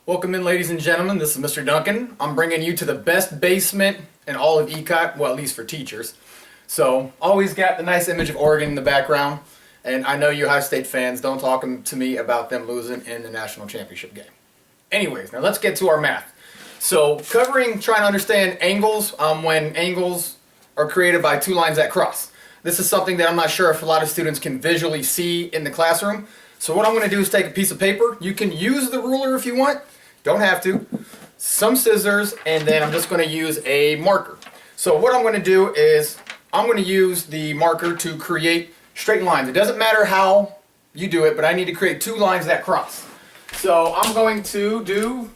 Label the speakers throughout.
Speaker 1: Welcome in, ladies and gentlemen. This is Mr. Duncan. I'm bringing you to the best basement in all of ECOT, well, at least for teachers. So, always got the nice image of Oregon in the background, and I know you Ohio State fans don't talk to me about them losing in the national championship game. Anyways, now let's get to our math. So, trying to understand angles when angles are created by two lines that cross. This is something that I'm not sure if a lot of students can visually see in the classroom. So what I'm going to do is take a piece of paper. You can use the ruler if you want. Don't have to. Some scissors, and then I'm just going to use a marker. So what I'm going to do is I'm going to use the marker to create straight lines. It doesn't matter how you do it, but I need to create two lines that cross. So I'm going to do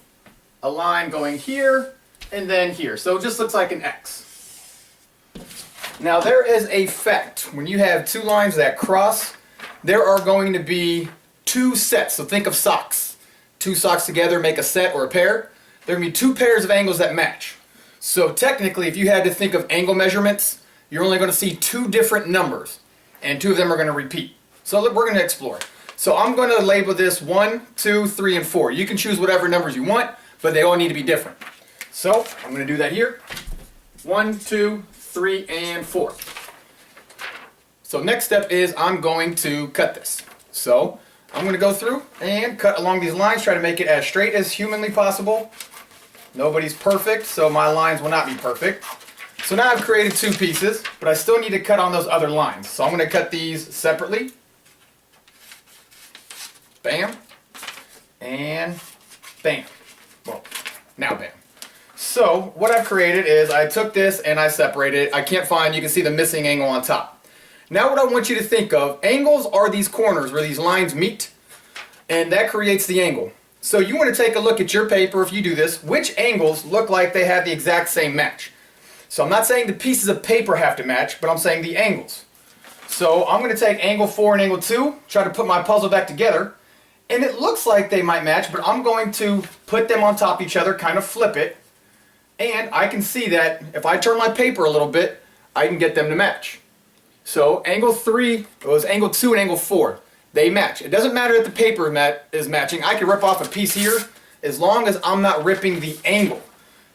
Speaker 1: a line going here and then here. So it just looks like an X. Now there is a fact. When you have two lines that cross, there are going to be two sets. So think of socks. Two socks together make a set or a pair. There are going to be two pairs of angles that match. So technically, if you had to think of angle measurements, you're only going to see two different numbers, and two of them are going to repeat. So we're going to explore. So I'm going to label this 1, 2, 3, and 4. You can choose whatever numbers you want, but they all need to be different. So I'm going to do that here. 1, 2, 3, and 4. So next step is I'm going to cut this. So I'm going to go through and cut along these lines, try to make it as straight as humanly possible. Nobody's perfect, so my lines will not be perfect. So now I've created two pieces, but I still need to cut on those other lines. So I'm going to cut these separately. Bam. And bam. Well, now bam. So what I've created is I took this and I separated it. I can't find, you can see the missing angle on top. Now what I want you to think of, angles are these corners where these lines meet, and that creates the angle. So you want to take a look at your paper, if you do this, which angles look like they have the exact same match. So I'm not saying the pieces of paper have to match, but I'm saying the angles. So I'm going to take angle 4 and angle 2, try to put my puzzle back together, and it looks like they might match, but I'm going to put them on top of each other, kind of flip it, and I can see that if I turn my paper a little bit, I can get them to match. So angle 3 was angle 2 and angle 4. They match. It doesn't matter that the paper is matching. I can rip off a piece here as long as I'm not ripping the angle.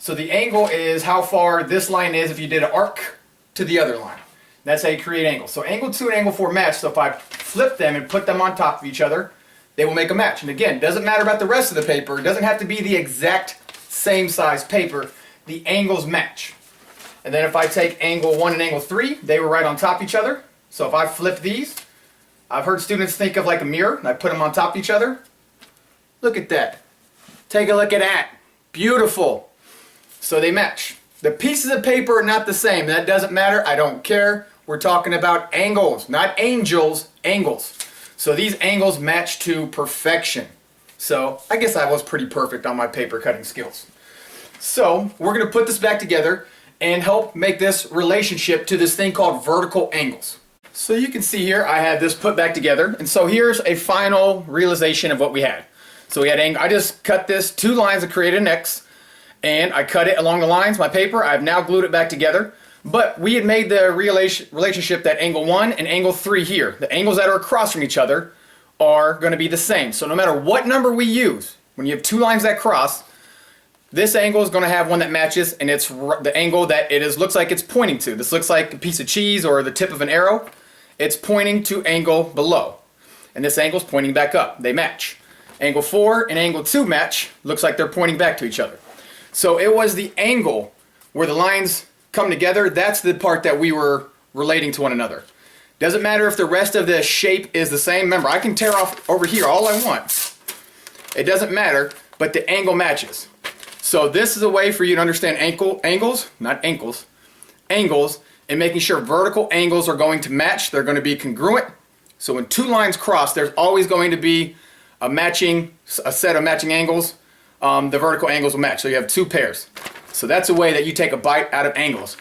Speaker 1: So the angle is how far this line is if you did an arc to the other line. That's how you create angles. So angle 2 and angle 4 match. So if I flip them and put them on top of each other, they will make a match. And again, it doesn't matter about the rest of the paper. It doesn't have to be the exact same size paper. The angles match. And then if I take angle 1 and angle 3, they were right on top of each other. So if I flip these, I've heard students think of like a mirror, and I put them on top of each other. Look at that. Take a look at that. Beautiful. So they match. The pieces of paper are not the same. That doesn't matter. I don't care. We're talking about angles, not angels, angles. So these angles match to perfection. So I guess I was pretty perfect on my paper cutting skills. So we're going to put this back together and help make this relationship to this thing called vertical angles. So you can see here I had this put back together, and so here's a final realization of what we had. So we had angle. I just cut this two lines to create an X, and I cut it along the lines, my paper. I've now glued it back together, but we had made the relationship that angle 1 and angle 3 here, the angles that are across from each other, are going to be the same. So no matter what number we use, when you have two lines that cross, this angle is going to have one that matches, and it's the angle that looks like it's pointing to. This looks like a piece of cheese or the tip of an arrow. It's pointing to angle below. And this angle is pointing back up. They match. Angle 4 and angle 2 match. Looks like they're pointing back to each other. So it was the angle where the lines come together. That's the part that we were relating to one another. Doesn't matter if the rest of the shape is the same. Remember, I can tear off over here all I want. It doesn't matter, but the angle matches. So this is a way for you to understand angles, not ankles, angles, and making sure vertical angles are going to match. They're going to be congruent. So when two lines cross, there's always going to be a set of matching angles. The vertical angles will match. So you have two pairs. So that's a way that you take a bite out of angles.